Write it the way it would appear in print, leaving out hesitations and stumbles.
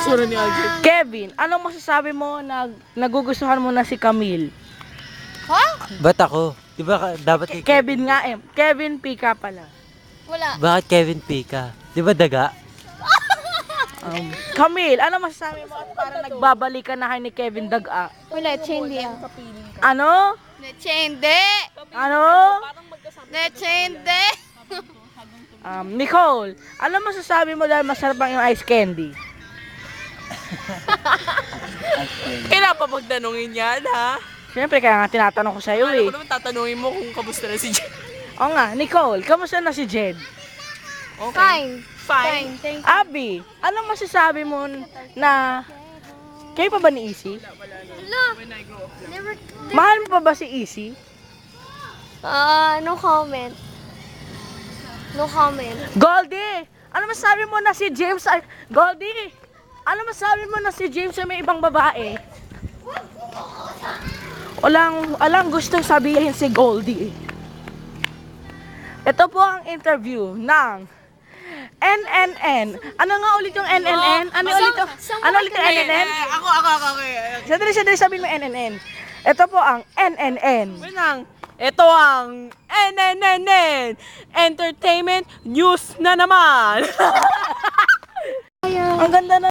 itsura ni Alfred. Kevin, anong masasabi mo na nagugustuhan mo na si Camille? Ba't ako? Di ba dapat kay Kevin nga eh. Kevin Pika pala. Wala. Bakit Kevin Pika? Di ba daga? Camille, ano masasabi mo at para nagbabalikan na kayo ni Kevin Daga? Wala, hindi ah. Ano? Leche hindi. Ano? Leche hindi. Nicole, ano masasabi mo dahil masarap ang yung ice candy? Kailan pa magtanungin yan, ha? Siyempre, kaya nga tinatanong ko sa'yo eh. Ano naman tatanungin mo kung kamusta na si Jen? Oo nga, Nicole, kamusta na si Jed? Okay. Fine. Fine. Thank you. Abby, anong masasabi mo na kayo pa ba ni Easy? Wala. Never. Mahal mo pa ba si Easy? No comment. No comment. Goldie, ano masasabi mo na si James ay... Goldie, ano masasabi mo na si James ay may ibang babae? Walang gustong sabihin si Goldie. Ito po ang interview ng NNN. Ano nga ulit yung NNN? Ano ulit yung NNN? Ako. Sandali sabihin mo NNN. Ito po ang NNN. Winang, ito ang NNNN Entertainment News na naman. Ang ganda na